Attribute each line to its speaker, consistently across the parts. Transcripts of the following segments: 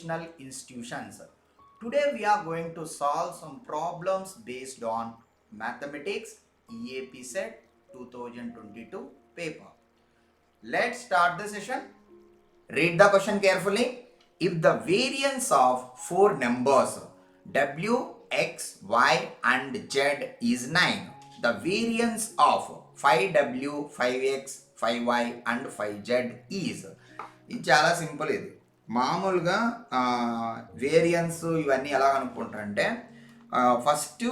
Speaker 1: educational institutions. Today we are going to solve some problems based on mathematics EAP set 2022 paper. Let's start the session. Read the question carefully. If the variance of four numbers w, x, y and z is 9, the variance of 5w, 5x, 5y and 5z is, ఇది చాలా simple. ఇది మామూలుగా variance ఇవన్నీ ఎలా కనుక్కుంటారంటే first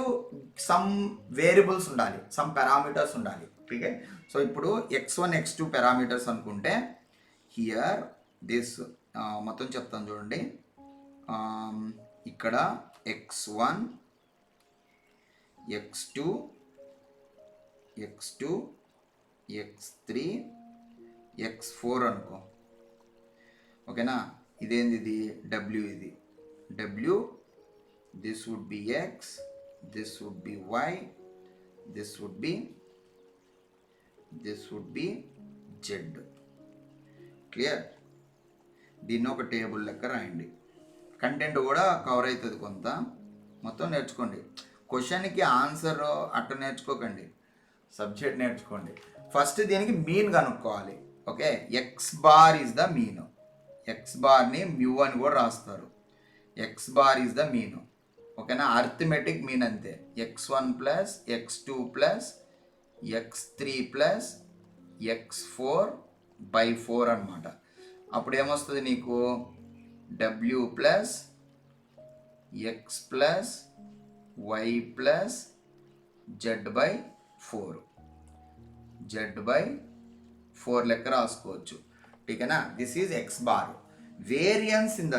Speaker 1: some variables ఉండాలి, some parameters ఉండాలి. Okay, so ఇప్పుడు x1 x2 parameters అనుకుంటే హియర్ దిస్ మొత్తం చెప్తాను చూడండి. ఇక్కడ x1 x2 x2 x3 x4 అనుకో. ఓకేనా, ఇదేంది, ఇది w, ఇది w, this would be x, this would be y, this would be z. Clear? దీన్ని ఒక టేబుల్ లెక్క రాయండి. కంటెంట్ కూడా కవర్ అవుతుంది కొంత, మొత్తం నేర్చుకోండి. క్వశ్చన్కి ఆన్సర్ అట్ట నేర్చుకోకండి, సబ్జెక్ట్ నేర్చుకోండి. ఫస్ట్ దీనికి మీన్ కనుక్కోవాలి. Okay, x bar is the mean. X బార్ని మ్యూ అని కూడా రాస్తారు. X bar is the mean. ఓకేనా, అర్థమెటిక్ మీన్ అంతే. x1 plus x2 plus x3 plus x4 by 4 అనమాట. అప్పుడు ఏమొస్తుంది నీకు, w plus x plus y plus z by 4, z by 4 లెక్క రాసుకోవచ్చు. ఠీకేనా, this is x bar. Variance in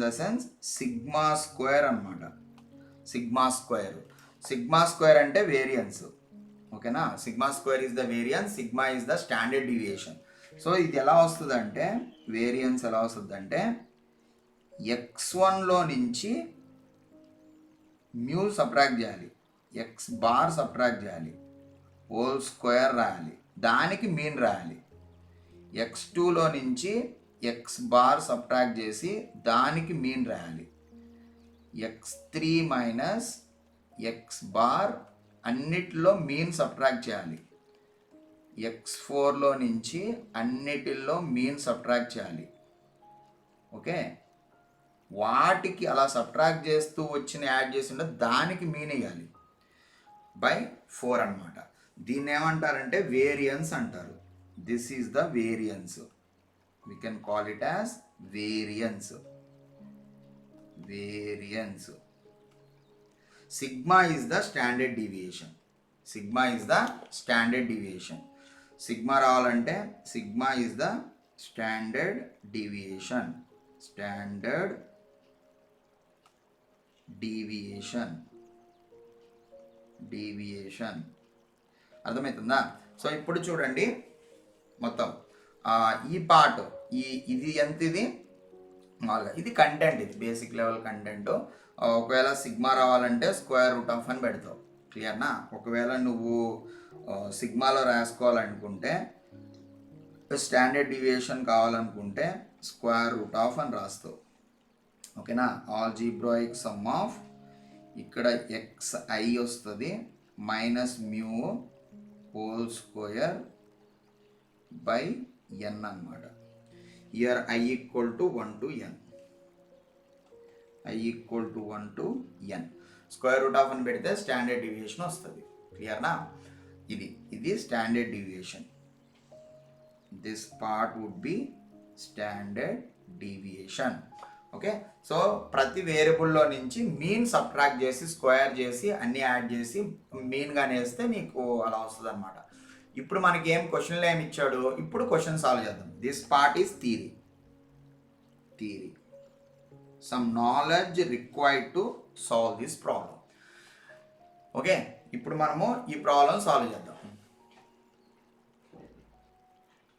Speaker 1: the sense sigma square అనమాట. సిగ్మా స్క్వేర్ అంటే వేరియన్స్. ఓకేనా, sigma square is the variance, sigma is the standard deviation. So ఇది ఎలా వస్తుందంటే, variance ఎలా వస్తుందంటే x1లో నుంచి మ్యూ సబ్ట్రాక్ట్ చేయాలి, ఎక్స్ బార్ సబ్ట్రాక్ట్ చేయాలి, హోల్ స్క్వేర్ రాయాలి, దానికి మీన్ రాయాలి. x2లో నుంచి ఎక్స్ బార్ సబ్ట్రాక్ట్ చేసి దానికి మీన్ రాయాలి. x3 మైనస్ ఎక్స్ బార్ అన్నిటిలో మీన్ సబ్ట్రాక్ట్ చేయాలి. x4లో నుంచి అన్నిటిల్లో మీన్ సబ్ట్రాక్ట్ చేయాలి. ఓకే, వాటికి అలా సబ్ట్రాక్ట్ చేస్తూ వచ్చిన యాడ్ చేసి ఉంటే దానికి మీన్ వేయాలి బై 4 అనమాట. దీన్ని ఏమంటారంటే వేరియన్స్ అంటారు. This is the variance. we can call it as variance. Sigma is the standard deviation. Sigma రావాలంటే sigma is the standard deviation. అర్థమవుతుందా? సో ఇప్పుడు చూడండి మొత్తం ఈ పార్ట్, ఇది ఎంత, ఇది మామూలుగా ఇది కంటెంట్, ఇది బేసిక్ లెవెల్ కంటెంట్. ఒకవేళ సిగ్మా రావాలంటే స్క్వేర్ రూట్ ఆఫ్ అని పెడతావు. క్లియర్నా? ఒకవేళ నువ్వు సిగ్మాలో రాసుకోవాలనుకుంటే, స్టాండర్డ్ డీవియేషన్ కావాలనుకుంటే స్క్వేర్ రూట్ ఆఫ్ అని రాస్తావు. ఓకేనా, ఆల్జీబ్రాయిక్ సమ్ ఆఫ్ ఇక్కడ xi వస్తుంది minus mu whole square by n అనమాట. Where i equal to 1 to n. Square root of అని పెడితే స్టాండర్డ్ డీవియేషన్ వస్తుంది. క్లియర్నా? ఇది standard deviation. This part would be standard deviation. Okay, so ప్రతి వేరియబుల్లో నుంచి మీన్ సబ్ట్రాక్ట్ చేసి స్క్వేర్ చేసి అన్నీ యాడ్ చేసి మీన్గా వేస్తే నీకు అలా వస్తుంది అనమాట. ఇప్పుడు మనకి ఏం క్వశ్చన్లు ఏమి ఇచ్చాడు, ఇప్పుడు క్వశ్చన్ సాల్వ్ చేద్దాం. This part is theory. Some knowledge required to solve this problem. Okay, ఇప్పుడు మనము ఈ ప్రాబ్లం సాల్వ్ చేద్దాం.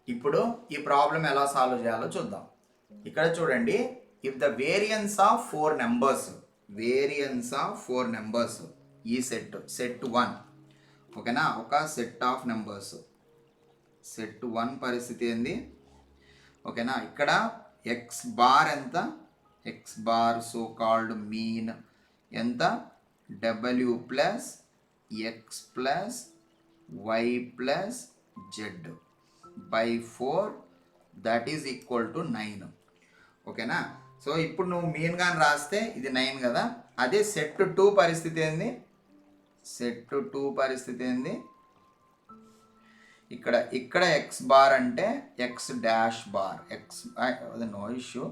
Speaker 1: ఇప్పుడు ఈ ప్రాబ్లం ఎలా సాల్వ్ చేయాలో చూద్దాం. ఇక్కడ చూడండి, if the variance of four numbers ఈ సెట్ 1. ఓకేనా, ఒక సెట్ ఆఫ్ నెంబర్స్, సెట్ 1 పరిస్థితి ఏంది? ఓకేనా, ఇక్కడ ఎక్స్ బార్ ఎంత, x bar so called mean ఎంత, W plus X plus Y plus Z by 4 that is equal to 9. ఓకేనా. సో ఇప్పుడు నువ్వు మీన్ కానీ రాస్తే ఇది 9 కదా. అదే సెట్ 2 పరిస్థితి ఏంది, సెట్ 2 పరిస్థితి ఏంది, ఇక్కడ ఎక్స్ బార్ అంటే ఎక్స్ డాష్ బార్, ఎక్స్ అది నో ఇష్యూ.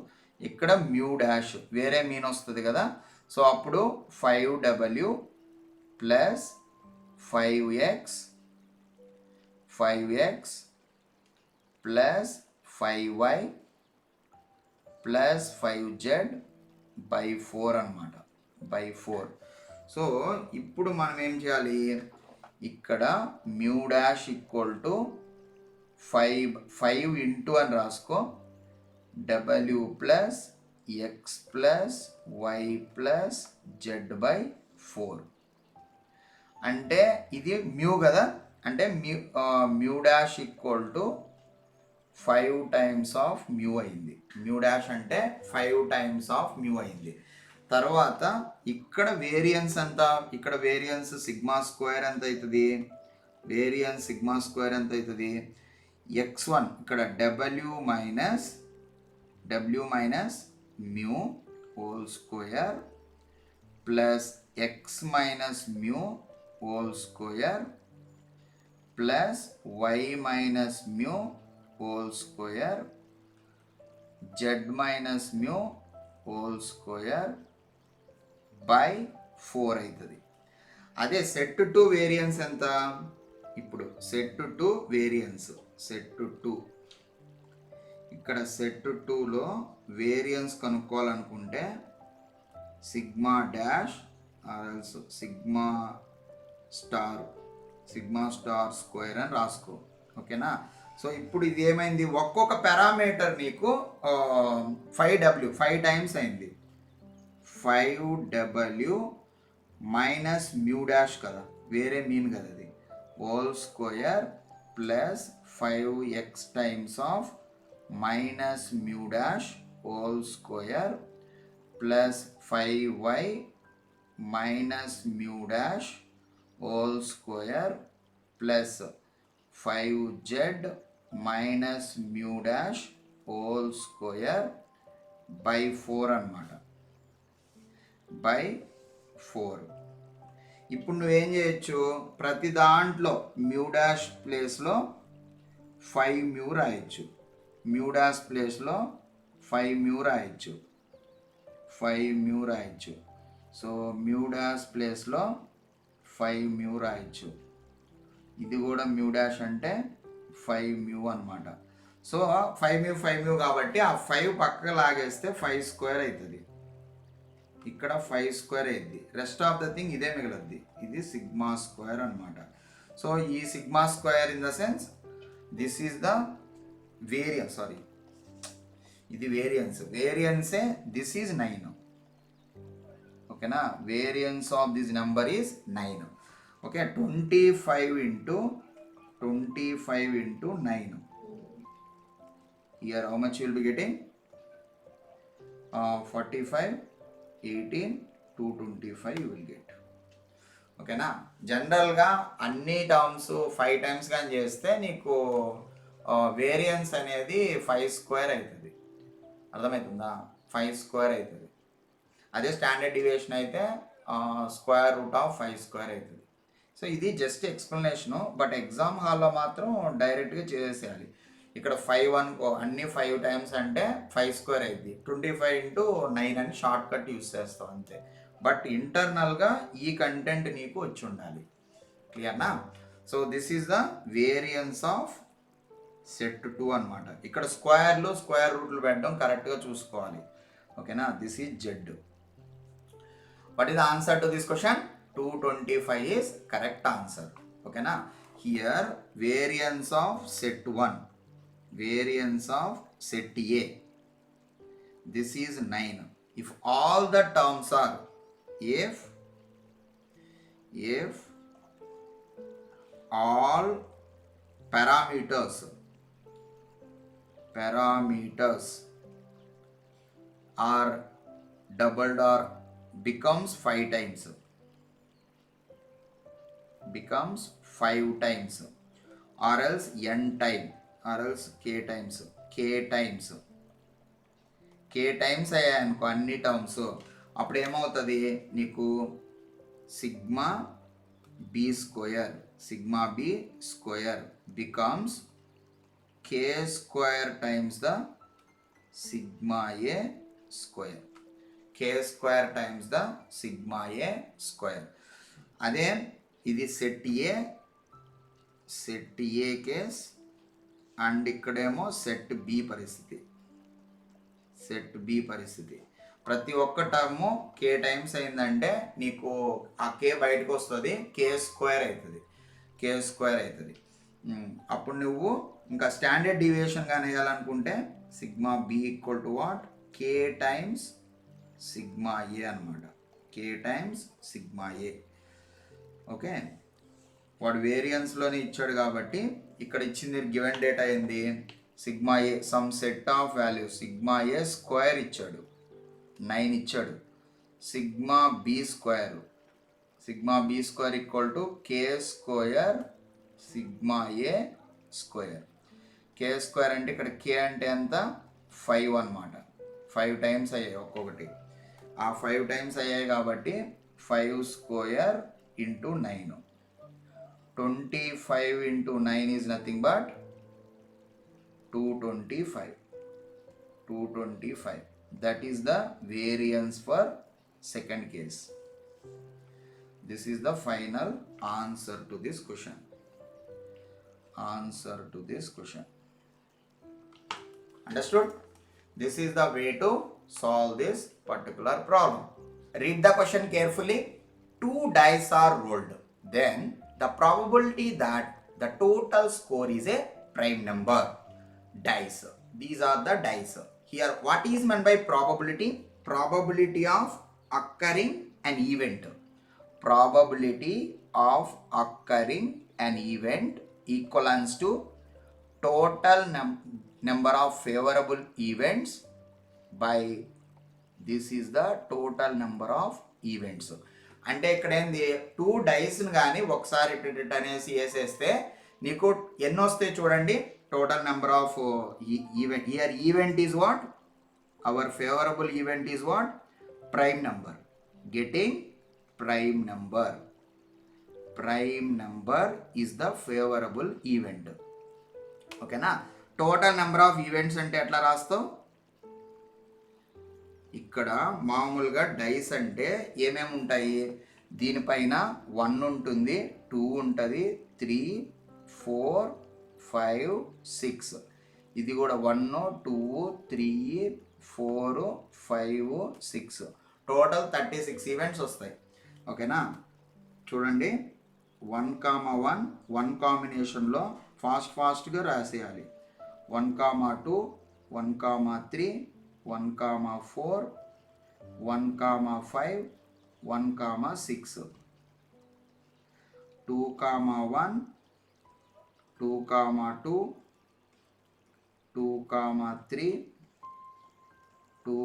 Speaker 1: ఇక్కడ మ్యూ డాష్ వేరే మీన్ వస్తుంది కదా. సో అప్పుడు 5w plus 5x plus 5y plus 5z by 4 అనమాట, బై 4. సో ఇప్పుడు మనం ఏం చేయాలి, ఇక్కడ mu dash equal to 5 into అని రాసుకో, W plus X plus Y plus Z by 4. అంటే ఇది మ్యూ కదా, అంటే mu dash equal to 5 times of mu అయింది. మ్యూ డాష్ అంటే 5 టైమ్స్ ఆఫ్ మ్యూ అయింది. తర్వాత ఇక్కడ వేరియన్స్ ఎంత, ఇక్కడ వేరియన్స్ సిగ్మా స్క్వేర్ ఎంత అవుతుంది, వేరియన్స్ సిగ్మా స్క్వేర్ ఎంత అవుతుంది, x1 ఇక్కడ W minus mu whole square plus X minus mu whole square plus Y minus mu whole square Z minus mu whole square by 4 అవుతుంది. అదే set 2 variance ఎంత, ఇప్పుడు set 2 variance, set 2 ఇక్కడ set 2లో variance కనుక్కోవాలనుకుంటే sigma dash or else sigma star square అని రాసుకో. ఓకేనా. సో ఇప్పుడు ఇది ఏమైంది, ఒక్కొక్క పారామీటర్ నీకు 5 టైమ్స్ అయింది. 5w మైనస్ మ్యూ డాష్ కదా, వేరే మీన్ కదా అది, whole square plus 5x times of minus mu dash whole square plus 5y minus mu dash whole square plus 5z minus mu dash whole square by 4 అన్నమాట, by 4. ఇప్పుడు నువ్వేం చేయొచ్చు, ప్రతి దాంట్లో మ్యూ డాష్ ప్లేస్లో 5 మ్యూ రాయొచ్చు, మ్యూ డాష్ ప్లేస్లో 5 mu రాయొచ్చు, 5 మ్యూ రాయొచ్చు. సో మ్యూ డాష్ ప్లేస్లో 5 మ్యూ రాయొచ్చు, ఇది కూడా మ్యూ డాష్ అంటే 5 మ్యూ అనమాట. సో 5 మ్యూ కాబట్టి ఆ 5 పక్కకు లాగేస్తే 5 స్క్వేర్ అవుతుంది, ఇక్కడ 5 స్క్వేర్ అయింది. రెస్ట్ ఆఫ్ ద థింగ్ ఇదే మిగలద్ది, ఇది సిగ్మా స్క్వేర్ అనమాట. సో ఈ sigma square in the sense this is the variance, sorry ఇది వేరియన్సే దిస్ ఈజ్ 9. ఓకేనా, variance of this number is 9. Okay, 25 into 9. Here how much you will be getting? 45, 18, 225 you will get. ఓకేనా. జనరల్గా అన్ని terms 5 times కానీ చేస్తే నీకు variance అనేది 5 square అవుతుంది. అర్థమవుతుందా, 5 స్క్వేర్ అవుతుంది. అదే స్టాండర్డ్ డివియేషన్ అయితే స్క్వేర్ రూట్ ఆఫ్ 5 స్క్వేర్ అవుతుంది. సో ఇది జస్ట్ ఎక్స్ప్లెనేషను, బట్ ఎగ్జామ్ హాల్లో మాత్రం డైరెక్ట్గా చేసేయాలి. ఇక్కడ 5 అనుకో, అన్ని 5 టైమ్స్ అంటే 5 స్క్వేర్ అయింది, 25 ఇంటూ 9 అని షార్ట్ కట్ యూస్ చేస్తాం అంతే. బట్ ఇంటర్నల్గా ఈ కంటెంట్ నీకు వచ్చి ఉండాలి. క్లియర్నా. So this is the variance of set 2 అనమాట. ఇక్కడ స్క్వేర్ రూట్లు పెట్టడం కరెక్ట్గా చూసుకోవాలి. ఓకేనా. This is Z. What is the answer to this question? 225 is correct answer. Okay na. Here variance of set 1, variance of set A, this is 9. If all the terms are, if all parameters are doubled or becomes 5 times, becomes 5 times, or else n time, or else k times, k times అయ్యాయి అనుకో అన్ని terms, అప్పుడు ఏమవుతుంది నీకు sigma B square becomes K square times the sigma A square, K square times the sigma A square. అదే ఇది set A case, and ఇక్కడేమో set B పరిస్థితి. ప్రతి ఒక్క టర్ము కే టైమ్స్ అయిందంటే నీకు ఆ కే బయటకు వస్తుంది, కే స్క్వేర్ అవుతుంది. అప్పుడు నువ్వు ఇంకా స్టాండర్డ్ డీవియేషన్ కానీ వేయాలనుకుంటే sigma B equal to what, K times sigma A అనమాట, K times sigma A. Okay, వాడు వేరియన్స్లోనే ఇచ్చాడు కాబట్టి ఇక్కడ ఇచ్చింది గివెన్ డేటా ఏంది, sigma A some set of values, sigma A square ఇచ్చాడు 9 ఇచ్చాడు, sigma B square equal to K square sigma A square. K square అంటే ఇక్కడ కే అంటే ఎంత 5 అనమాట, 5 టైమ్స్ అయ్యాయి ఒక్కొక్కటి, ఆ 5 టైమ్స్ అయ్యాయి కాబట్టి 5 square into 9, 25 into 9 is nothing but 225. That is the variance for second case. This is the final answer to this question. Understood? This is the way to solve this particular problem. Read the question carefully. 2 dice are rolled. Then the probability that the total score is a prime number. Dice. These are the dice. Here, what is meant by probability? Probability of occurring an event. Probability of occurring an event equals to total number of favorable events by this is the total number of events. అంటే ఇక్కడ ఏంది 2 డైస్ని కానీ ఒకసారి అనేసి వేసేస్తే నీకు ఎన్ని వస్తాయి చూడండి, total number of event. Here event is what? Our favorable event is what? Prime number. Getting prime number. Prime number is the favorable event. Okay na? Total number of events అంటే ఎట్లా రాస్తావు, ఇక్కడ మామూలుగా డైస్ అంటే ఏమేమి ఉంటాయి, దీనిపైన 1 ఉంటుంది, 2 ఉంటుంది, 3, 4, 5, 6, ఇది కూడా 1, 2, 3, 4, 5, 6, టోటల్ 36 ఈవెంట్స్ వస్తాయి. ఓకేనా, చూడండి 1, కాంబినేషన్లో ఫాస్ట్గా రాసేయాలి. 1, 2, 1, 3, 1, 4, 1, 5, 1, 6, 2, 1, 2, 2, 2, 3, 2,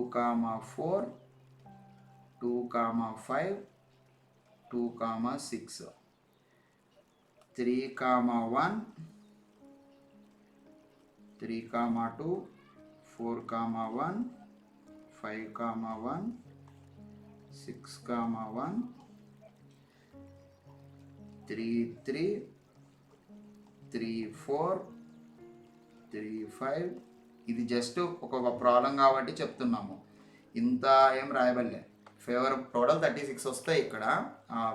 Speaker 1: 4, 2, 5, 2, 6, 3, 1, 3, 2, 4, 1, 5, 1, 6, 1, 3, 3, 4, 3, 5. ఇది జస్ట్ ఒక ప్రాబ్లం కాబట్టి చెప్తున్నాము, ఇంత ఏం రాయబడలే. టోటల్ 36 వస్తాయి, ఇక్కడ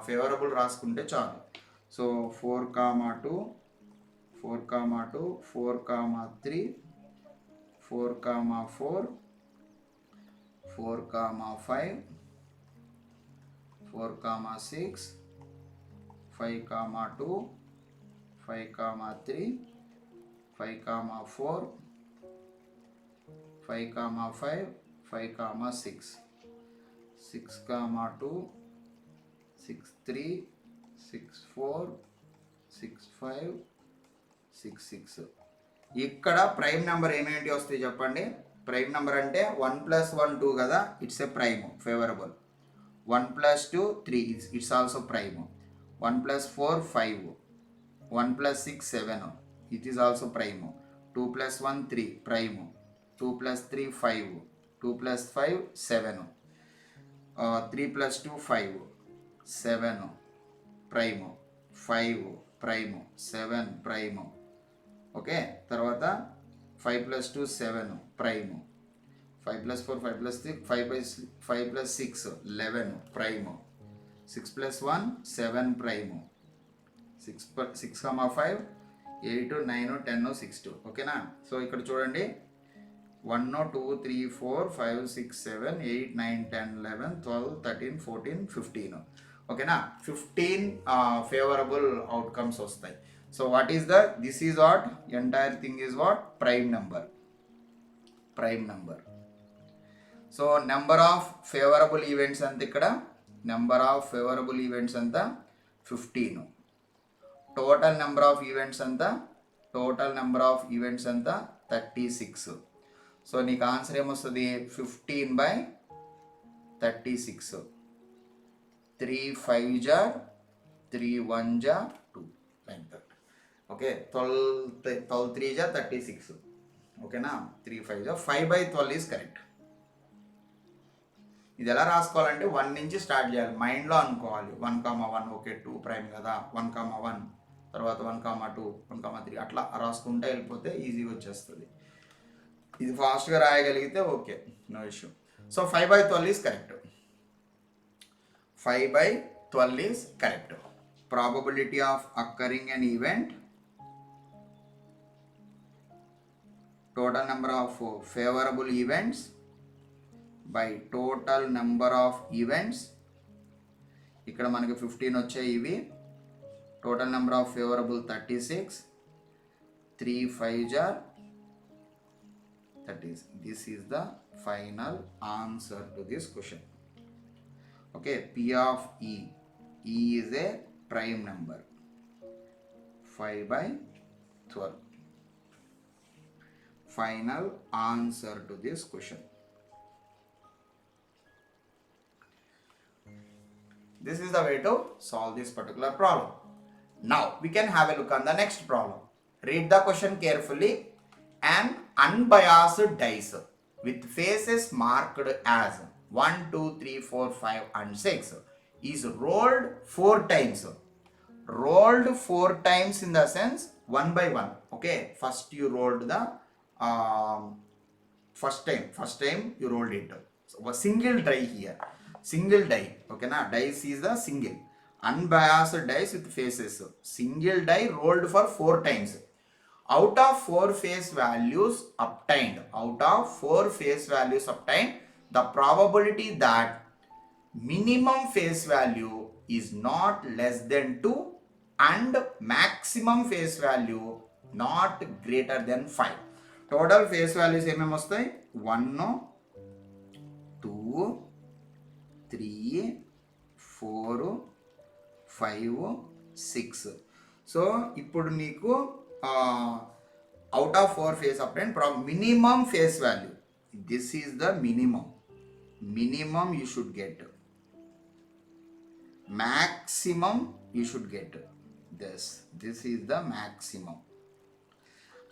Speaker 1: ఫేవరబుల్ రాసుకుంటే చాలు. సో 4, 2, 4, 2, 4, 3, 4, 4, 4, 5, 4, 6, 5, 2, 5, 3, 5, 4, 5, 5, 5, 6, 6, 2, 6, 3, 6, 4, 6, 5, 6, 6. ఇక్కడ ప్రైమ్ నెంబర్ ఏమేంటి వస్తాయి చెప్పండి, ప్రైమ్ నెంబర్ అంటే 1 + 1 2 కదా, it's a prime favourable. 1 + 2 3, it's also prime. 1 + 4 5, 1 + 6 7, it is also prime. 2 + 1 3, prime. 2 + 3 5, 2 + 5 7, 3 + 2 5, 7 prime, 5 prime, 7 prime. Okay, తర్వాత 5 + 2 7 ప్రైమ్, 5 + 4 5 + 3 5 + 6 11 ప్రైమ్, 6 + 1 7 ప్రైమ్, 6 5 8 9 10 6 ఓకేనా. సో ఇక్కడ చూడండి 1 2 3 4 5 6 7 8 9 10 11 12 13 14 15 ఓకేనా. 15 ఫేవరబుల్ అవుట్కమ్స్ వస్తాయి. So what is this is what entire thing is what prime number. So number of favourable events అంత ఇక్కడ, number of favourable events అంతా 15. Total number of events అంతా 36. So నీకు ఆన్సర్ ఏమొస్తుంది 15/36. 3 5 jar 3 1 jar 2 like that. Okay, 12 3 jar 36 ఓకేనా. 3 5 jar 5/12 is correct. ఇది ఎలా రాసుకోవాలంటే 1 నుంచి స్టార్ట్ చేయాలి, మైండ్లో అనుకోవాలి. 1, 1 ఓకే 2 ప్రైమ్ కదా, 1, 1 తర్వాత 1, 2 1, 3 అట్లా రాసుకుంటే వెళ్ళిపోతే ఈజీగా వచ్చేస్తుంది. ఇది ఫాస్ట్గా రాయగలిగితే okay, no issue. So 5/12 is correct. 5/12 is correct. Probability of occurring an event, total number of favorable events by total number of events. ఇక్కడ మనకి 15 వచ్చాయి ఇవి. Total number of favourable 36. 3 5 jar 30. This is the final answer to this question. Okay, P of E. E is a prime number. 5/12. Final answer to this question. This is the way to solve this particular problem. Now we can have a look on the next problem. Read the question carefully. An unbiased dice with faces marked as 1 2 3 4 5 and 6 is rolled 4 times. Rolled 4 times in the sense 1 by 1. Okay, first you rolled the first time you rolled it. So a single die here, single die. Okay na, dice is the single unbiased dice with faces. Single die rolled for 4 times. Out of 4 face values obtained, the probability that minimum face value is not less than 2 and maximum face value not greater than 5. Total face values ఏమేమి వస్తాయి 1 2 3 4 5 6. So ఇప్పుడు నీకు out of 4 face obtain minimum face value, this is the minimum you should get, maximum you should get this is the maximum.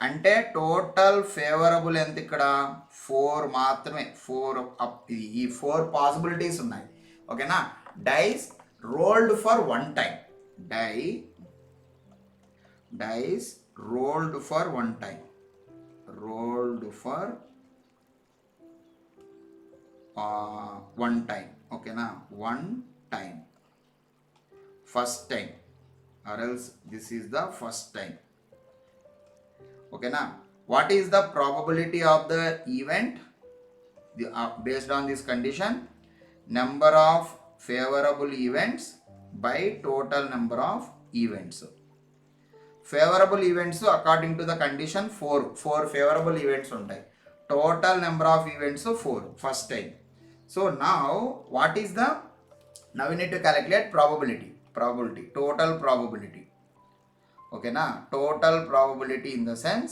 Speaker 1: అంటే total favourable ఎంత ఇక్కడ 4 మాత్రమే. 4 ఈ 4 possibilities ఉన్నాయి ఓకేనా. Dice rolled for 1 time, dice rolled for 1 time, ఓకేనా. 1 time first time, or else this is the first time. Okay na, what is the probability of the event? Based on this condition, number of favorable events by total number of events. Favorable events according to the condition 4 favorable events ఉంటాయి. Total number of events 4 first time. So now what is the, now we need to calculate probability, total probability. Okay na, total probability in the sense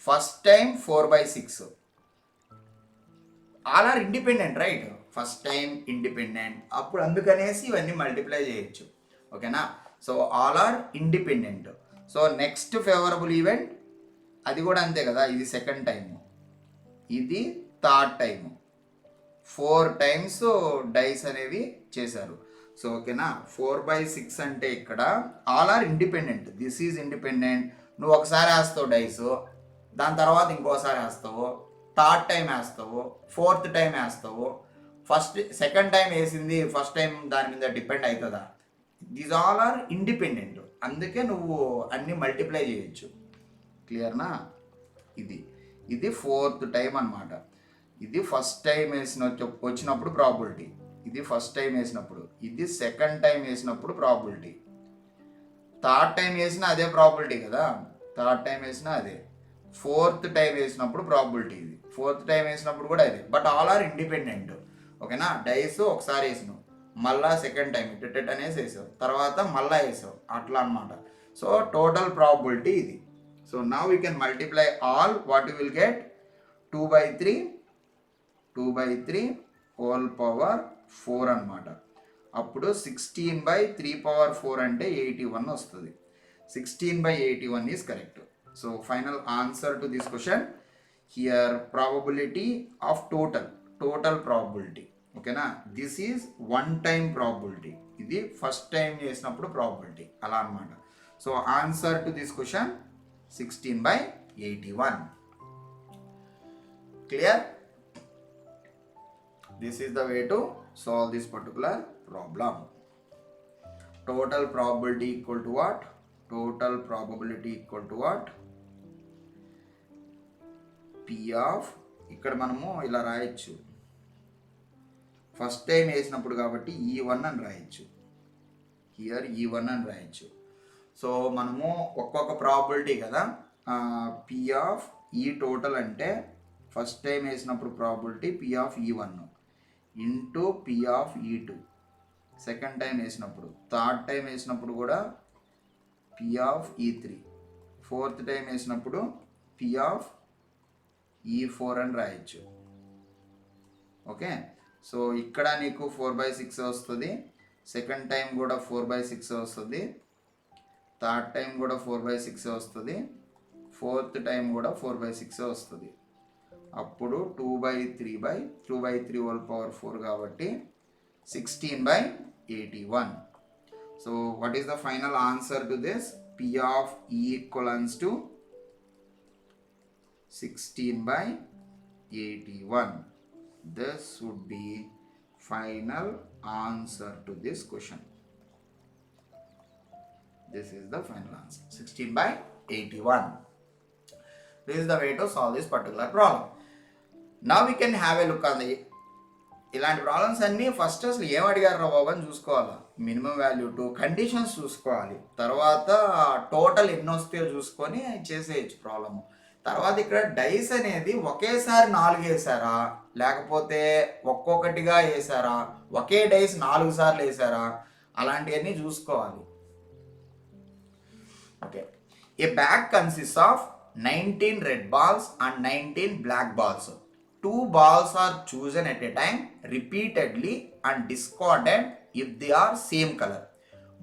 Speaker 1: first time 4/6, all are independent, right? First time independent, అప్పుడు అందుకనేసి ఇవన్నీ multiply చేయొచ్చు. ఓకేనా? So all are independent. So next favourable event అది కూడా అంతే కదా, ఇది సెకండ్ టైము, ఇది థర్డ్ టైము, 4 టైమ్స్ డైస్ అనేవి చేశారు. సో ఓకేనా, 4/6 అంటే ఇక్కడ all are independent, this is independent. నువ్వు ఒకసారి వేస్తావు డైస్, దాని తర్వాత ఇంకోసారి వేస్తావు, థర్డ్ టైం వేస్తావు, ఫోర్త్ టైం వేస్తావు. సెకండ్ టైం వేసింది ఫస్ట్ టైం దాని మీద డిపెండ్ అవుతుందా? దీస్ ఆల్ ఆర్ ఇండిపెండెంట్, అందుకే నువ్వు అన్ని మల్టిప్లై చేయొచ్చు. క్లియర్నా? ఇది ఫోర్త్ టైం అనమాట. ఇది ఫస్ట్ టైం వచ్చినప్పుడు ప్రాబిలిటీ, ఇది ఫస్ట్ టైం వేసినప్పుడు, ఇది సెకండ్ టైం వేసినప్పుడు ప్రాబిలిటీ, థర్డ్ టైం వేసినా అదే ప్రాబిలిటీ కదా, థర్డ్ టైం వేసినా అదే, ఫోర్త్ టైం వేసినప్పుడు ప్రాబిలిటీ, ఇది ఫోర్త్ టైం వేసినప్పుడు కూడా అదే. But all are independent. ఓకేనా? డైస్ ఒకసారి వేసినావు, మళ్ళా సెకండ్ టైం ఇట్ అనేసి వేసావు, తర్వాత మళ్ళా వేసావు, అట్లా అనమాట. సో టోటల్ ప్రాబిలిటీ ఇది. So now we can multiply all, what you will get 2/3 whole power 4 అనమాట. అప్పుడు 16/3/4 అంటే 81 వస్తుంది. 16/81 is correct. So final answer to this question here, probability of total probability. ఓకేనా? This is one time probability, ఇది first time చేసినప్పుడు probability, అలా అనమాట. So answer to this question 16/81. Clear? This is the way to solve this particular problem. Total probability equal to what? Total probability equal to what? P of, ఇక్కడ మనము ఇలా రాయొచ్చు, first time వేసినప్పుడు కాబట్టి E1 అని రాయొచ్చు, హియర్ E1 అని రాయొచ్చు. సో మనము ఒక్కొక్క ప్రాబిలిటీ కదా, P of E టోటల్ అంటే ఫస్ట్ టైం వేసినప్పుడు probability P of E1 into P of E2, second time వేసినప్పుడు, థర్డ్ టైం వేసినప్పుడు కూడా P of E3, fourth time వేసినప్పుడు P of E4 అని రాయొచ్చు. ఓకే? సో ఇక్కడ నీకు 4/6 వస్తుంది, సెకండ్ టైం కూడా 4/6 వస్తుంది, థర్డ్ టైం కూడా 4/6 వస్తుంది, ఫోర్త్ టైం కూడా 4/6 వస్తుంది. అప్పుడు 2/3 హోల్ పవర్ 4 కాబట్టి 16/81. So what is the final answer to this? P of E equals to 16/81. This would be final answer to this question. This is the final answer, 16/81. This is the way to solve this particular problem. Now we can have a look on the ఇలాంటి problems అన్నీ first అసలు ఏం అడిగారు రా బాబు అని చూసుకోవాలి, minimum value to conditions చూసుకోవాలి, తర్వాత టోటల్ ఎన్ని వస్తాయో చూసుకొని చేసేయచ్చు ప్రాబ్లము. తర్వాత ఇక్కడ డైస్ అనేది ఒకేసారి 4 వేసారా, లేకపోతే ఒక్కొక్కటిగా వేసారా, ఒకే డైస్ 4 సార్లు వేసారా, అలాంటివన్నీ చూసుకోవాలి. Okay, A bag consist of 19 red balls and 19 black balls. 2 balls are chosen at a time repeatedly and discarded if they are same color.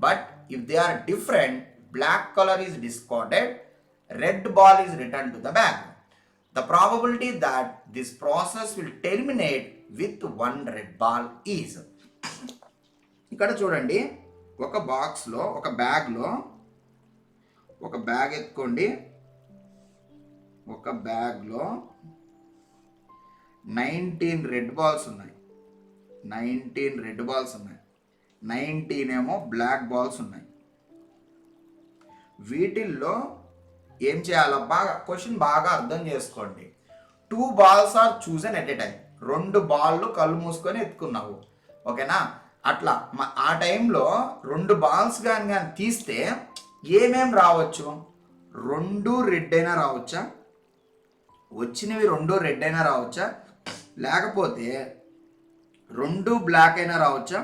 Speaker 1: But if they are different, black color is discarded, red ball is returned to the bag. The probability that this process will terminate with 1 red ball is. ఇక్కడ చూడండి, ఒక బాక్స్లో, ఒక బ్యాగ్లో, ఒక bag ఎత్తుకోండి, ఒక బ్యాగ్లో 19 red balls ఉన్నాయి, 19 రెడ్ బాల్స్ ఉన్నాయి, 19 ఏమో బ్లాక్ బాల్స్ ఉన్నాయి. వీటిల్లో ఏం చేయాలో క్వశ్చన్ బాగా అర్థం చేసుకోండి. 2 balls are chosen at a time, 2 బాళ్ళు కళ్ళు మూసుకొని ఎత్తుకున్నావు. ఓకేనా? అట్లా ఆ టైంలో 2 balls కానీ తీస్తే ఏమేం రావచ్చు? 2 రెడ్ అయినా రావచ్చా, వచ్చినవి 2 రెడ్ అయినా రావచ్చా, లేకపోతే 2 బ్లాక్ అయినా రావచ్చా,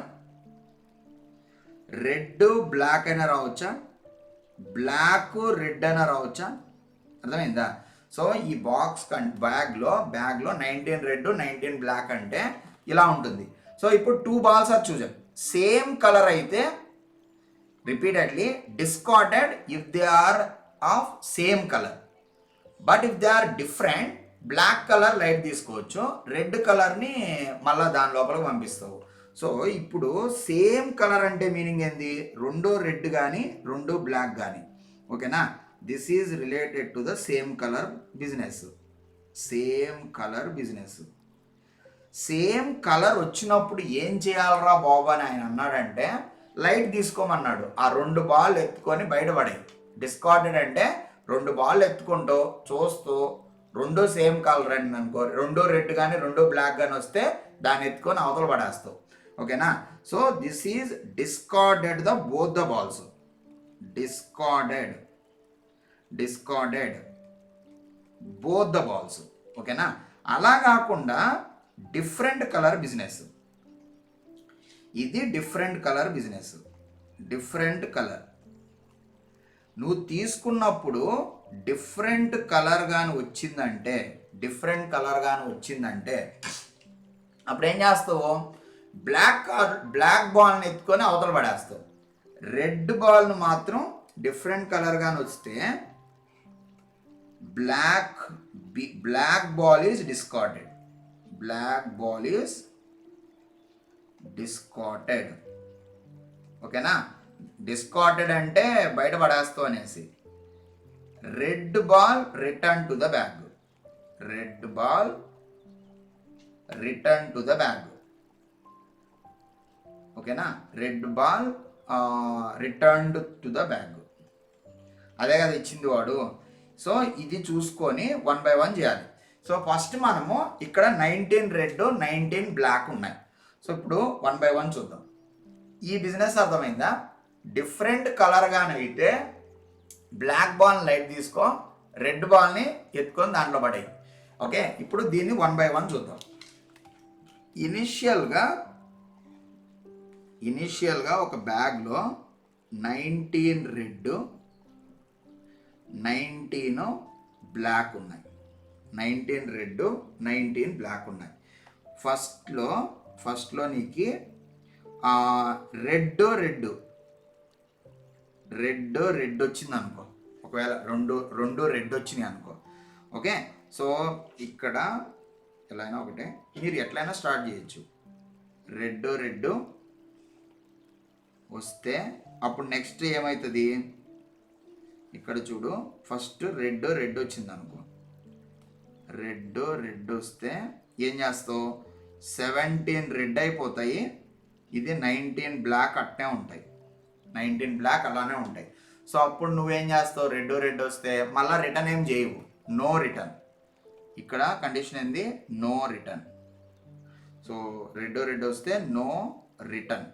Speaker 1: రెడ్ బ్లాక్ అయినా రావచ్చా, బ్లాక్ రెడ్ అయినా రావచ్చా? అర్థమైందా? సో ఈ బాక్స్ బ్యాగ్లో 19 రెడ్ 19 బ్లాక్ అంటే ఇలా ఉంటుంది. సో ఇప్పుడు 2 balls ఆర్ చూసాం, సేమ్ కలర్ అయితే repeatedly discarded if they are of same colour. But if they are different, black colour light తీసుకోవచ్చు, రెడ్ కలర్ని మళ్ళీ దాని లోపలికి పంపిస్తావు. సో ఇప్పుడు సేమ్ కలర్ అంటే మీనింగ్ ఏంది? 2 రెడ్ కానీ 2 బ్లాక్ కానీ. ఓకేనా? This is related to the same colour business. Same colour business. Same colour వచ్చినప్పుడు ఏం చేయాలరా బాబు అని ఆయన అన్నాడంటే లైట్ తీసుకోమన్నాడు. ఆ 2 బాల్ ఎత్తుకొని బయటపడాయి. డిస్కార్డెడ్ అంటే 2 బాల్ ఎత్తుకుంటూ చూస్తూ 2 సేమ్ కలర్ అండి అనుకో, 2 రెడ్ కానీ 2 బ్లాక్ కానీ వస్తే దాన్ని ఎత్తుకొని అవతల పడేస్తావు. ఓకేనా? So this is discarded the both the balls. Discarded both the balls. ఓకేనా? అలా కాకుండా డిఫరెంట్ కలర్ బిజినెస్. ఇది different colour business. Different colour నువ్వు తీసుకున్నప్పుడు డిఫరెంట్ కలర్ కానీ వచ్చిందంటే అప్పుడు ఏం చేస్తావు? బ్లాక్ బాల్ని ఎత్తుకొని అవతల పడేస్తావు. రెడ్ బాల్ను మాత్రం డిఫరెంట్ కలర్ కానీ వస్తే black ball is discarded. Black ball is discarded. ఓకేనా? డిస్కార్డెడ్ అంటే బయట పడేస్తావు అనేసి. Red ball return to the bag. Red ball return to the bag. ఓకేనా? Red ball returned to the bag. అదే కదా ఇచ్చింది వాడు. సో ఇది చూసుకొని 1 by 1 చేయాలి. సో ఫస్ట్ మనము ఇక్కడ 19 రెడ్ 19 బ్లాక్ ఉన్నాయి. సో ఇప్పుడు 1 by 1 చూద్దాం. ఈ బిజినెస్ అర్థమైందా? డిఫరెంట్ కలర్ కానీ అయితే బ్లాక్ బాల్ లైట్ తీసుకో, రెడ్ బాల్ని ఎత్తుకొని దాంట్లో పడేయి. ఓకే, ఇప్పుడు దీన్ని 1 by 1 చూద్దాం. ఇనిషియల్గా ఒక బ్యాగ్లో 19 రెడ్ 19 బ్లాక్ ఉన్నాయి. 19 రెడ్ 19 బ్లాక్ ఉన్నాయి. ఫస్ట్లో నీకు రెడ్ వచ్చింది అనుకో. ఒకవేళ రెండు రెడ్ వచ్చినాయి అనుకో. ఓకే, సో ఇక్కడ ఎలా అయినా ఒకటే, మీరు ఎట్లయినా స్టార్ట్ చేయొచ్చు. రెడ్ వస్తే అప్పుడు నెక్స్ట్ ఏమవుతుంది? ఇక్కడ చూడు, ఫస్ట్ రెడ్ వచ్చింది అనుకో. రెడ్ వస్తే ఏం చేస్తావు? 17 రెడ్ అయిపోతాయి. ఇది 19 బ్లాక్ అట్నే ఉంటాయి. 19 బ్లాక్ అలానే ఉంటాయి. సో అప్పుడు నువ్వేం చేస్తావు? రెడ్ వస్తే మళ్ళీ రిటర్న్ ఏం చేయవు. No return. ఇక్కడ కండిషన్ ఏంది? No return. సో రెడ్ వస్తే నో రిటర్న్.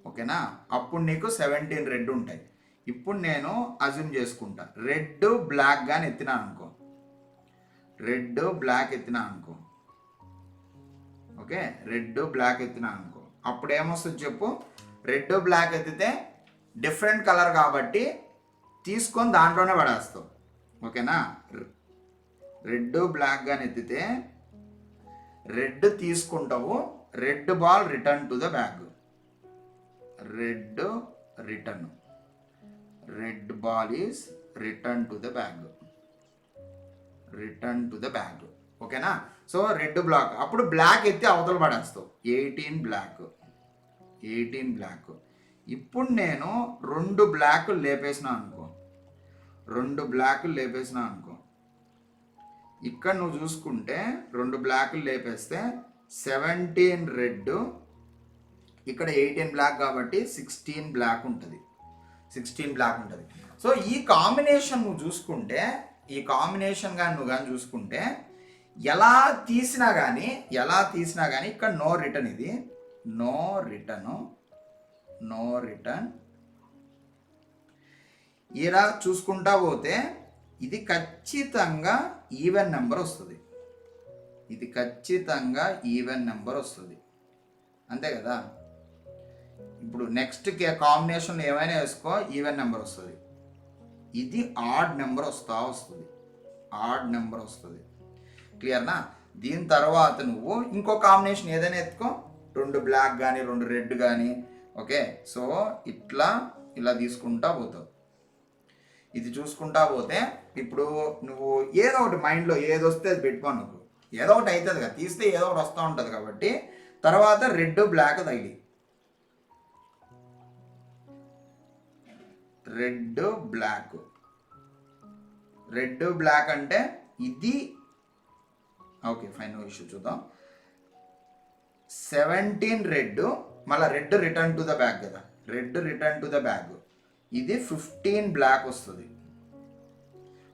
Speaker 1: ఓకేనా? అప్పుడు నీకు 17 రెడ్ ఉంటాయి. ఇప్పుడు నేను అజ్యూమ్ చేసుకుంటా, రెడ్ బ్లాక్ కానీ ఎత్తినా అనుకో. రెడ్ బ్లాక్ ఎత్తినా అనుకో. ఓకే, రెడ్ బ్లాక్ ఎత్తినా అనుకో. అప్పుడు ఏమొస్తుంది చెప్పు? రెడ్ బ్లాక్ ఎత్తితే డిఫరెంట్ కలర్ కాబట్టి తీసుకొని దాంట్లోనే పడేస్తావు. ఓకేనా? రెడ్ బ్లాక్ కానీ ఎత్తితే రెడ్ తీసుకుంటావు. Red ball return to the bag. Red return. Red ball is return to the bag. Return to the bag. ఓకేనా? సో రెడ్ బ్లాక్, అప్పుడు బ్లాక్ ఎత్తి అవతల పడేస్తావు. 18 బ్లాక్. ఇప్పుడు నేను 2 బ్లాకులు లేపేసిన అనుకో. 2 బ్లాకులు లేపేసిన అనుకో. ఇక్కడ నువ్వు చూసుకుంటే 2 బ్లాకులు లేపేస్తే 17 రెడ్, ఇక్కడ 18 బ్లాక్ కాబట్టి 16 బ్లాక్ ఉంటుంది. 16 బ్లాక్ ఉంటుంది. సో ఈ కాంబినేషన్ నువ్వు చూసుకుంటే, ఈ కాంబినేషన్ కానీ నువ్వు కానీ చూసుకుంటే ఎలా తీసినా కానీ ఇక్కడ నో రిటర్న్. ఇది నో రిటర్న్. ఇలా చూసుకుంటా పోతే ఇది ఖచ్చితంగా ఈవెన్ నెంబర్ వస్తుంది. అంతే కదా? ఇప్పుడు నెక్స్ట్ కాంబినేషన్ ఏమైనా వేసుకో, ఈవెన్ నెంబర్ వస్తుంది. ఇది ఆడ్ నెంబర్ వస్తుంది, ఆడ్ నెంబర్ వస్తుంది. క్లియర్నా? దీని తర్వాత నువ్వు ఇంకో కాంబినేషన్ ఏదైనా ఎత్తుకో, 2 బ్లాక్ కానీ 2 రెడ్ కానీ. ఓకే, సో ఇలా తీసుకుంటా పోతావు. ఇది చూసుకుంటా పోతే ఇప్పుడు నువ్వు ఏదో ఒకటి మైండ్లో ఏది వస్తే అది పెట్టుకో, నువ్వు ఏదో ఒకటి అవుతుంది కదా, తీస్తే ఏదో ఒకటి వస్తూ ఉంటుంది. కాబట్టి తర్వాత రెడ్ బ్లాక్ తగిలి, రెడ్ బ్లాక్ అంటే ఇది. Okay fine, no issue. చూద్దాం. 17 రెడ్, మళ్ళీ red return to the back కదా, red return to the back. ఇది 15 బ్లాక్ వస్తుంది.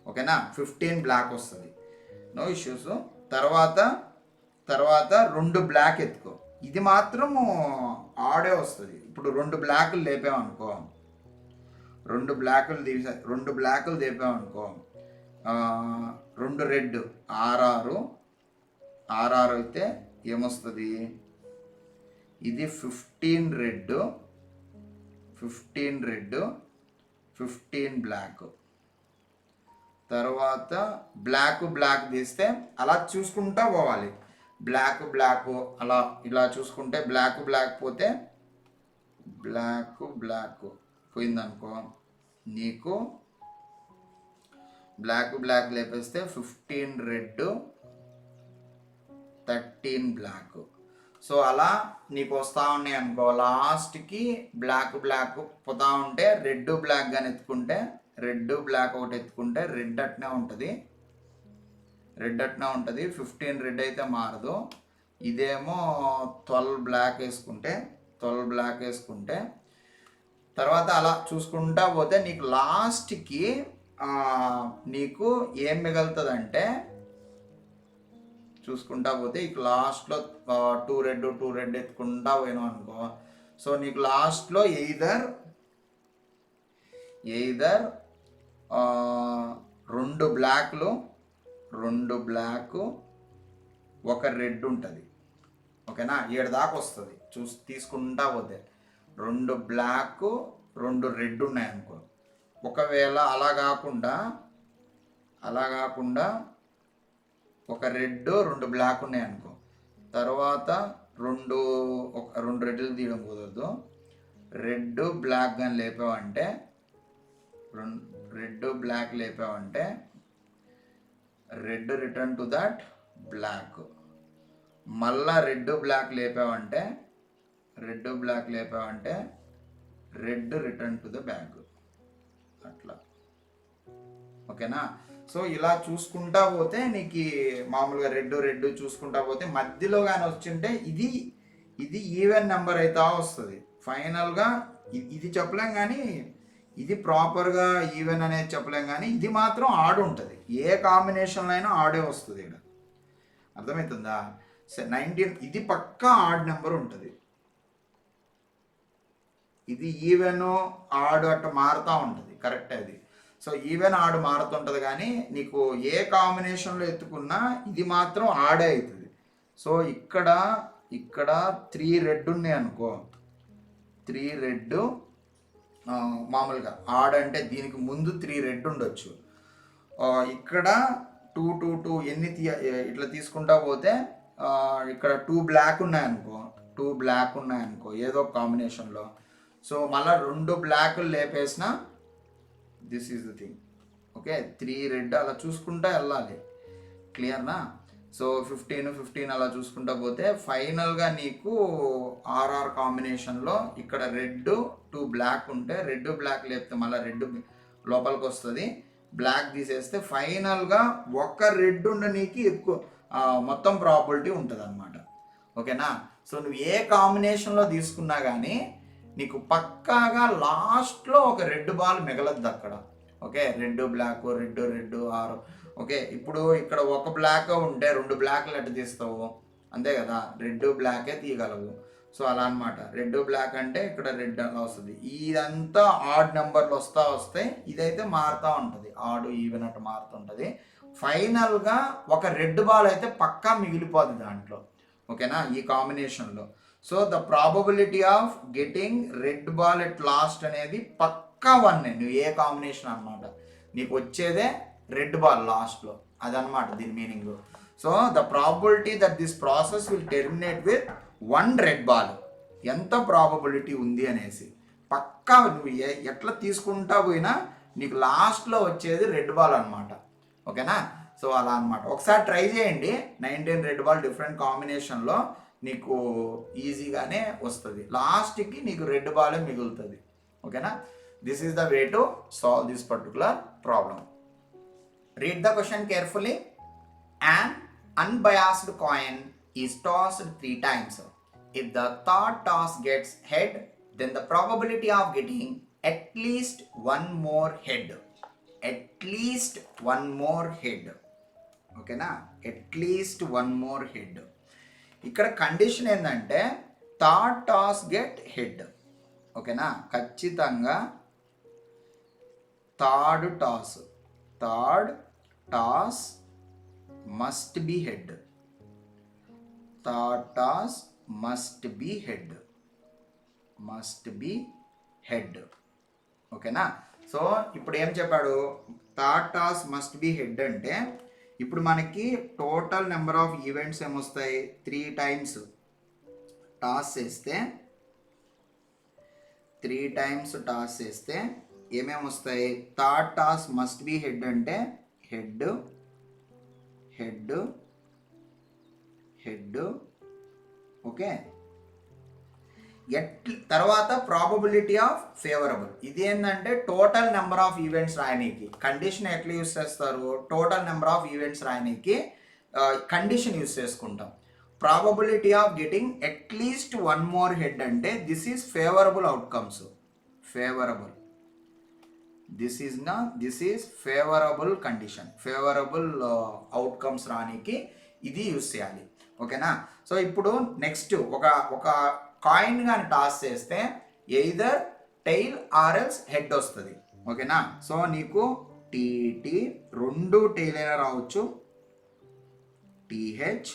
Speaker 1: ఓకేనా, 15 బ్లాక్ వస్తుంది, నో ఇష్యూస్. తర్వాత 2 బ్లాక్ ఎత్తుకో, ఇది మాత్రం ఆడే వస్తుంది. ఇప్పుడు 2 బ్లాకులు లేపామనుకో, 2 బ్లాకులు లేపామనుకో, 2 రెడ్ ఆర్ఆర్ అయితే ఏమొస్తుంది? ఇది 15 రెడ్, 15 బ్లాక్. తర్వాత బ్లాక్ తీస్తే అలా చూసుకుంటా పోవాలి. బ్లాక్ అలా ఇలా చూసుకుంటే బ్లాక్ పోతే బ్లాక్ పోయిందనుకో, నీకు బ్లాక్ లేపేస్తే 15 రెడ్, 13 బ్లాక్. సో అలా నీకు వస్తూ ఉన్నాయి అనుకో. లాస్ట్కి బ్లాక్ పోతా ఉంటే రెడ్ బ్లాక్ కానీ ఎత్తుకుంటే, రెడ్ బ్లాక్ ఒకటి ఎత్తుకుంటే రెడ్ అట్నే ఉంటుంది. 15 రెడ్ అయితే మారదు. ఇదేమో 12 బ్లాక్ వేసుకుంటే తర్వాత అలా చూసుకుంటా పోతే నీకు లాస్ట్కి నీకు ఏం మిగులుతుందంటే, చూసుకుంటా పోతే ఇక లాస్ట్లో 2 రెడ్ ఎత్తుకుంటా పోయినావు అనుకో. సో నీకు లాస్ట్లో ఎయిదర్ 2 బ్లాక్, 1 రెడ్ ఉంటుంది. ఓకేనా, 7 దాకా వస్తుంది తీసుకుంటా పోతే. 2 బ్లాక్ 2 రెడ్ ఉన్నాయనుకో. ఒకవేళ అలా కాకుండా 1 రెడ్ 2 బ్లాక్ ఉన్నాయనుకో, తర్వాత 2 రెడ్లు తీయడం కుదరదు. రెడ్ బ్లాక్ కానీ లేపావంటే, red return to that black. మళ్ళా రెడ్ బ్లాక్ లేపావంటే red return to the back. అట్లా. ఓకేనా, సో ఇలా చూసుకుంటా పోతే నీకు మామూలుగా రెడ్ చూసుకుంటా పోతే మధ్యలో కానీ వచ్చింటే ఇది ఈవెన్ నెంబర్ అయితే వస్తుంది. ఫైనల్గా ఇది చెప్పలేం కానీ, ఇది ప్రాపర్గా ఈవెన్ అనేది చెప్పలేం కానీ, ఇది మాత్రం ఆడు ఉంటుంది. ఏ కాంబినేషన్లో అయినా ఆడే వస్తుంది. ఇక్కడ అర్థమవుతుందా? 19 ఇది పక్కా ఆడ్ నెంబర్ ఉంటుంది. ఇది ఈవెన్ ఆడు అట్లా మారుతూ ఉంటుంది. కరెక్ట్ అది. సో ఈవెన్ ఆడు మారుతుంటుంది కానీ నీకు ఏ కాంబినేషన్లో ఎత్తుకున్నా ఇది మాత్రం ఆడే అవుతుంది. సో ఇక్కడ 3 రెడ్ ఉన్నాయి అనుకో, 3 రెడ్ మామూలుగా ఆడ్ అంటే దీనికి ముందు 3 రెడ్ ఉండొచ్చు. ఇక్కడ 2 ఎన్ని ఇట్లా తీసుకుంటా పోతే ఇక్కడ 2 బ్లాక్ ఉన్నాయనుకో ఏదో కాంబినేషన్లో. సో మళ్ళీ 2 బ్లాకులు లేపేసిన, this is the thing. Okay, 3 red అలా చూసుకుంటా వెళ్ళాలి. క్లియర్నా? సో 15 అలా చూసుకుంటా పోతే ఫైనల్గా నీకు ఆర్ఆర్ కాంబినేషన్లో ఇక్కడ రెడ్ 2 బ్లాక్ ఉంటే, రెడ్ బ్లాక్ లేపితే మళ్ళీ రెడ్ లోపలికి వస్తుంది. బ్లాక్ తీసేస్తే ఫైనల్గా 1 రెడ్ ఉండనీకి ఎక్కువ మొత్తం ప్రాబిలిటీ ఉంటుంది అన్నమాట. ఓకేనా? సో నువ్వు ఏ కాంబినేషన్లో తీసుకున్నా కానీ నీకు పక్కాగా లాస్ట్లో ఒక రెడ్ బాల్ మిగలద్దు అక్కడ. ఓకే, రెడ్ బ్లాక్, రెడ్ ఆరు. ఓకే, ఇప్పుడు ఇక్కడ 1 బ్లాక్ ఉంటే 2 బ్లాక్లు ఎట్లా తీస్తావు? అంతే కదా, రెడ్ బ్లాకే తీయగలవు. సో అలా అనమాట. రెడ్ బ్లాక్ అంటే ఇక్కడ రెడ్ అలా వస్తుంది. ఇదంతా ఆడ్ నెంబర్లు వస్తాయి. ఇదైతే మారుతూ ఉంటుంది, ఆడు ఈవెన్ అట్లా మారుతుంటుంది. ఫైనల్గా ఒక రెడ్ బాల్ అయితే పక్కా మిగిలిపోతుంది దాంట్లో. ఓకేనా, ఈ కాంబినేషన్లో. So the probability of getting red ball at last అనేది పక్కా 1. నువ్వు ఏ కాంబినేషన్ అనమాట. నీకు వచ్చేదే రెడ్ బాల్ లాస్ట్లో, అదనమాట దీని meaning. So the probability that this process will terminate with 1 red ball, ఎంత ప్రాబబిలిటీ ఉంది అనేసి పక్కా నువ్వు ఎట్లా తీసుకుంటా పోయినా నీకు లాస్ట్లో వచ్చేది రెడ్ బాల్ అనమాట. ఓకేనా? సో అలా అనమాట. ఒకసారి ట్రై చేయండి, 19 రెడ్ బాల్ డిఫరెంట్ కాంబినేషన్లో నీకు ఈజీగానే వస్తుంది. లాస్ట్కి నీకు రెడ్ బాలే మిగులుతుంది. ఓకేనా? This is the way to solve this particular problem. Read the question carefully. An unbiased coin is tossed 3 times. If the third toss gets head, then the probability of getting at least one more head. At least one more head. ఓకేనా? at least one more head. ఇక్కడ condition ఏంటంటే third toss get head. ఓకేనా? ఖచ్చితంగా third toss must be head. Third toss must be head. ఓకేనా? So ఇప్పుడు ఏం చెప్పాడు, third toss must be head అంటే ఇప్పుడు మనకి టోటల్ నెంబర్ ఆఫ్ ఈవెంట్స్ ఏమొస్తాయి, 3 టైమ్స్ టాస్ చేస్తే ఏమేమి వస్తాయి, third toss must be head అంటే హెడ్, ఓకే. తర్వాత ప్రాబబిలిటీ ఆఫ్ ఫేవరబుల్. ఇది ఏంటంటే టోటల్ నెంబర్ ఆఫ్ ఈవెంట్స్ రాయనీకి కండిషన్ ఎట్లా యూస్ చేస్తారు, టోటల్ నెంబర్ ఆఫ్ ఈవెంట్స్ రాయనీకి కండిషన్ యూస్ చేసుకుంటాం. Probability of getting at least 1 more head అంటే this is favourable outcomes. This is favourable condition, favourable outcomes రానికి ఇది యూస్ చేయాలి. ఓకేనా? సో ఇప్పుడు నెక్స్ట్ ఒక కాయిన్ కానీ టాస్ చేస్తే either tail or else head వస్తుంది. ఓకేనా? సో నీకు టీటీ 2 టైల్ అయినా రావచ్చు, టీహెచ్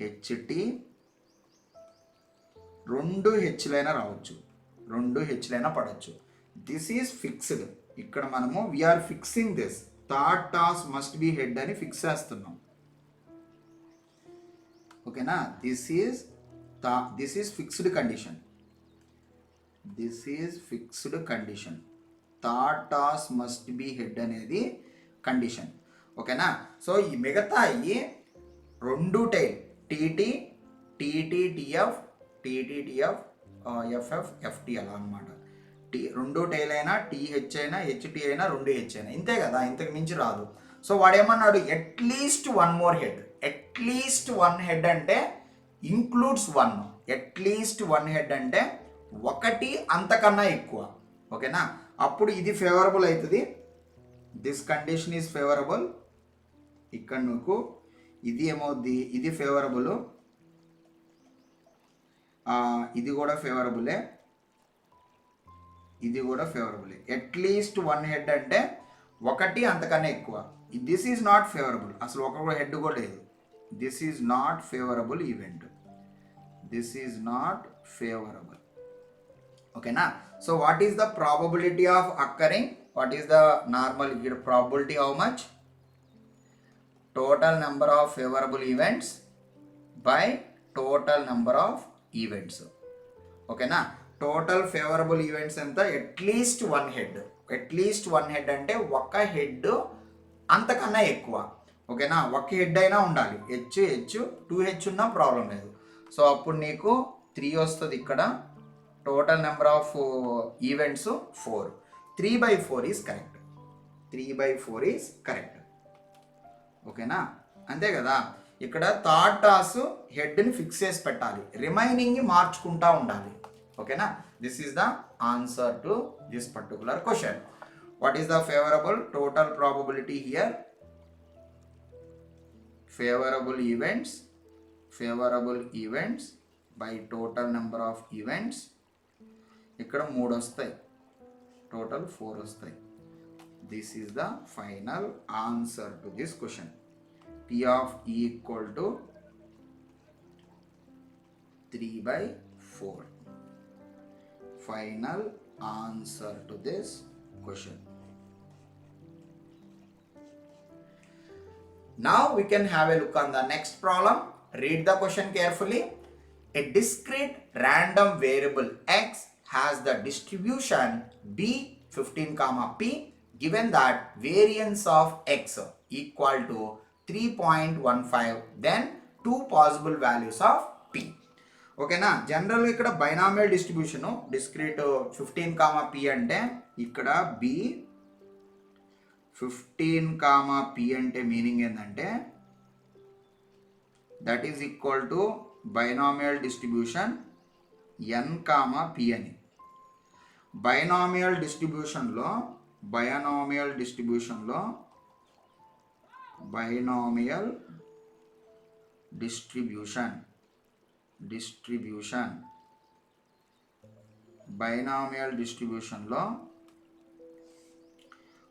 Speaker 1: హెచ్టి 2 హెచ్లైనా రావచ్చు, 2 హెచ్లైనా పడవచ్చు. This is fixed. ఇక్కడ మనము we are fixing this third toss must be head అని ఫిక్స్ చేస్తున్నాం. ఓకేనా? This is fixed condition. Third toss must be head అనేది కండిషన్. ఓకేనా? సో ఈ మిగతా 2 tail TT TF FF FT అలా అనమాట. 2 టైల్ అయినా టీహెచ్ అయినా హెచ్టి అయినా 2 హెచ్ అయినా ఇంతే కదా, ఇంతకు మించి రాదు. సో వాడు ఏమన్నాడు, at least 1 more head. At least 1 head అంటే ఇంక్లూడ్స్ 1. అట్లీస్ట్ 1 హెడ్ అంటే 1 అంతకన్నా ఎక్కువ. ఓకేనా? అప్పుడు ఇది ఫేవరబుల్ అవుతుంది. This condition is favourable. ఇక్కడ నువ్వు ఇది ఏమవుద్ది, ఇది ఫేవరబుల్, ఇది కూడా ఫేవరబులే, అట్లీస్ట్ 1 హెడ్ అంటే 1 అంతకన్నా ఎక్కువ. దిస్ ఈజ్ నాట్ ఫేవరబుల్, అసలు ఒక హెడ్ కూడా లేదు. This is not favourable event. ఓకేనా? So what is the probability of occurring, what is the normal probability, how much, total number of favourable events by total number of events. ఓకేనా? Total favourable events ఎంత, at least 1 head. At least 1 head అంటే 1 head అంతకన్నా ఎక్కువ. ఓకేనా? 1 head అయినా ఉండాలి, H 2 H ఉన్నా problem లేదు. సో అప్పుడు నీకు 3 వస్తుంది. ఇక్కడ total number of events 4. 3/4 is correct. 3/4 is correct. ఓకేనా? అంతే కదా. ఇక్కడ థర్డ్ టాస్ హెడ్ని ఫిక్స్ చేసి పెట్టాలి, రిమైనింగ్ మార్చుకుంటా ఉండాలి. ఓకేనా? This is the answer to this particular question. What is the favourable total probability here? Favourable events by total number of events. ఇక్కడ 3 వస్తాయి, టోటల్ 4 వస్తాయి. This is the final answer to this question. P of E equal to 3/4. Final answer to this question. Now we can have a look on the next problem. Read the question carefully. A discrete random variable x has the distribution b 15 comma p given that variance of x equal to 3.15, then two possible values of p. ఓకేనా, జనరల్గా ఇక్కడ binomial distribution discrete 15 comma P అంటే ఇక్కడ B 15 comma P అంటే meaning ఏంటంటే that is equal to binomial distribution N comma P అని. Binomial డిస్ట్రిబ్యూషన్లో binomial distribution binomial డిస్ట్రిబ్యూషన్లో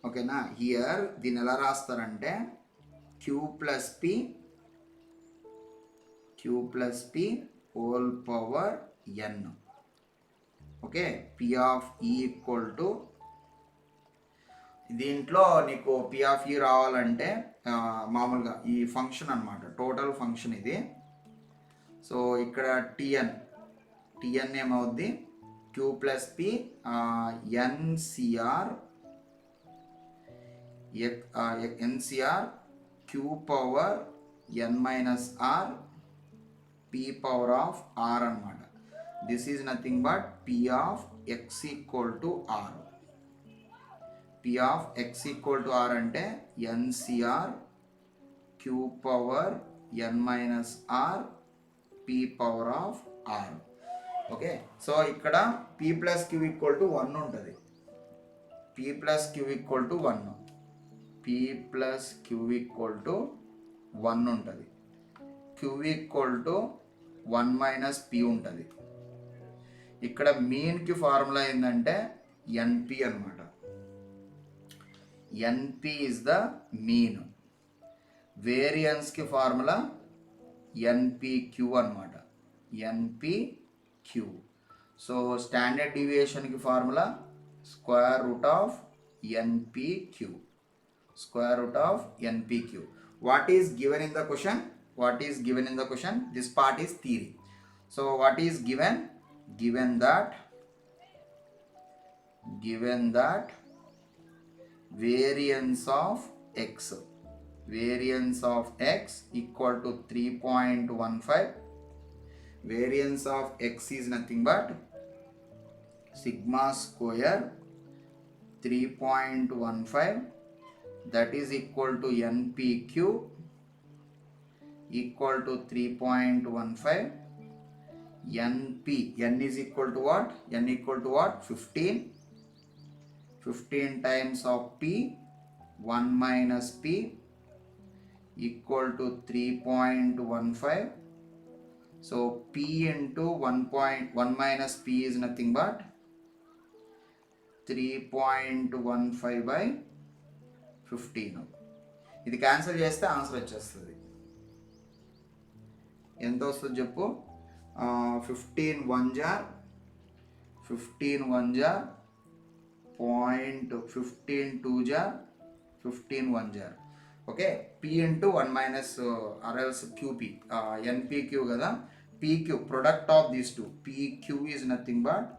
Speaker 1: ఓకేనా, హియర్ దీన్ని ఎలా రాస్తారంటే Q plus P whole power N. Okay, P of E equal to, దీంట్లో నీకు పి ఆఫ్ ఈ రావాలంటే మామూలుగా ఈ ఫంక్షన్ అనమాట, టోటల్ ఫంక్షన్ ఇది. సో ఇక్కడ టిఎన్ ఏమవుద్ది, Q plus P NCR Q power N minus R P power of R అనమాట. This is nothing but P of X equal to R. P of X equal to R అంటే NCR Q power N minus R P power of R. Okay, so ఇక్కడ P plus Q equal to 1 ఉంటుంది. P plus Q equal to 1 ఉంటుంది. Queue equal to 1 minus P ఉంటుంది. ఇక్కడ మీన్కి formula ఏంటంటే NP అనమాట. NP is the mean. వేరియన్స్కి formula NPQ అనమాట, NPQ. So standard deviation formula square root of NPQ. What is given in the question? This part is theory. So what is given? Given that variance of x equal to 3.15. Variance of x is nothing but sigma square 3.15, that is equal to npq equal to 3.15. n is equal to what? 15 times of p 1 minus p equal to 3.15. so p into 1 minus p is nothing but 3.15 by 15. ఇది cancel చేస్తే answer వచ్చేస్తుంది. ఎంత వస్తుంది చెప్పు? 15 1 jar 0.15 2 jar 15 1 jar. Okay, p into 1 minus or else qp npq కదా. pq product of these two, pq is nothing but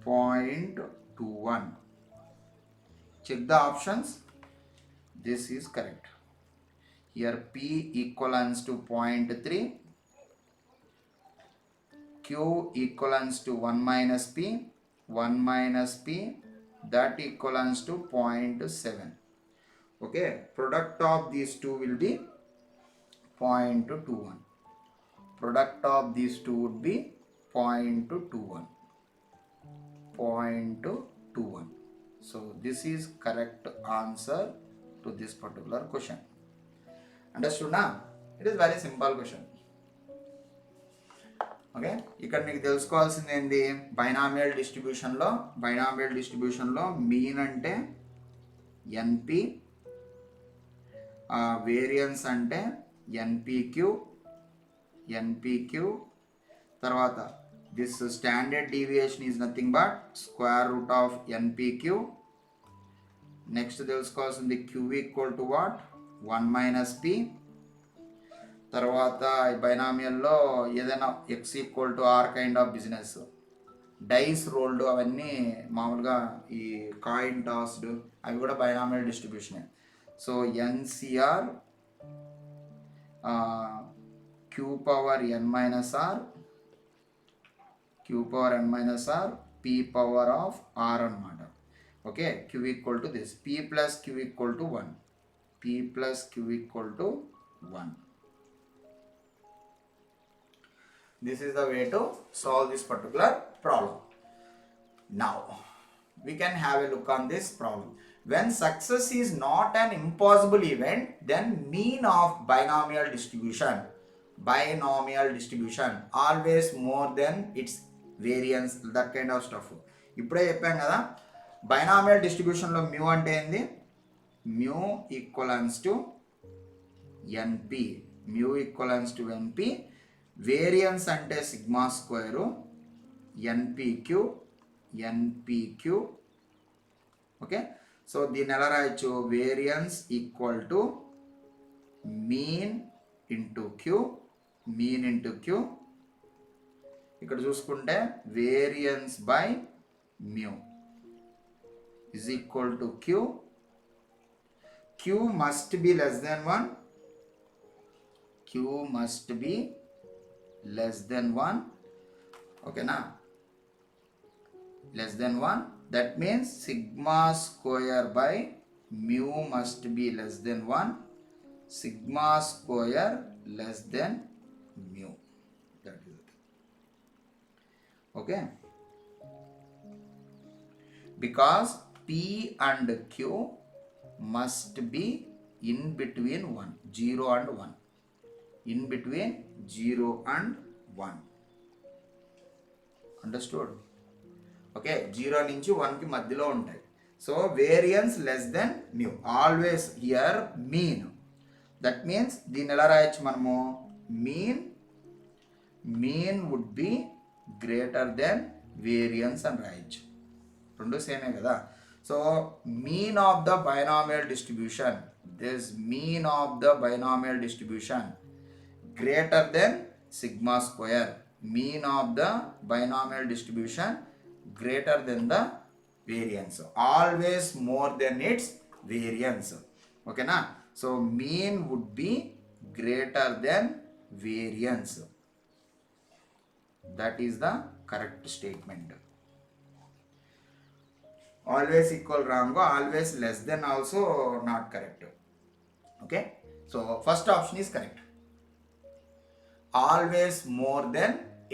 Speaker 1: 0.21. check the options. This is correct. Here p equals to 0.3, q equals to 1 minus p, that equals to 0.7. okay, product of these two will be 0.21. Product of these two would be 0.21. So this is correct answer to this particular question. Understood now? It is very simple question. Okay, ఇక్కడ మీకు తెలుసుకోవాల్సింది ఏంటి, binomial డిస్ట్రిబ్యూషన్లో mean అంటే ఎన్పి, variance అంటే NPQ. తర్వాత this standard deviation is nothing but square root of NPQ. Next తెలుసుకోవాల్సింది Q equal to what, 1 minus P. తర్వాత బైనామియల్లో ఏదైనా X equal to R kind of business, dice rolled అవన్నీ మామూలుగా ఈ కాయిన్ టాస్డ్ అవి కూడా బైనామియల్ డిస్ట్రిబ్యూషనే. So NCR Q power N minus R, Q power N minus R, P power of R అనమాట. Okay, Q equal to this, P plus Q equal to 1, P plus Q equal to 1. This is the way to solve this particular problem. Now, we can have a look on this problem. When success is not an impossible event, then mean of binomial distribution always more than its variance, that kind of stuff. ఇప్పుడే చెప్పాం కదా, binomial డిస్ట్రిబ్యూషన్లో mu అంటే ఏంది, mu equivalence to NP, mu equivalence to NP. Variance అంటే sigma square NPQ, NPQ. Okay, so దీన్ని ఎలా రాయొచ్చు, variance equal to mean into Q, mean into Q. ఇక్కడ చూసుకుంటే variance by mu is equal to q. Q must be less than 1. Q must be less than 1. Okay na, less than 1. That means sigma square by mu must be less than 1. Sigma square less than mu. That is it. Okay, because P and Q must be in between 1, 0 and 1, in between 0 and 1. Understood? Okay, 0 నుంచి 1 కి మధ్యలో ఉంటాయి. So variance less than mu, always here mean. That means దీన్ని ఎలా రాయొచ్చు మనము, mean would be greater than variance అని రాయొచ్చు. రెండు సేమే కదా. So mean of the binomial distribution, this mean of the binomial distribution greater than sigma square, mean of the binomial distribution greater than the variance, always more than its variance. Okay na, so mean would be greater than variance. That is the correct statement. Always equal wrong, always less than also not correct. Okay, so first option is correct, always more than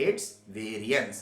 Speaker 1: its variance.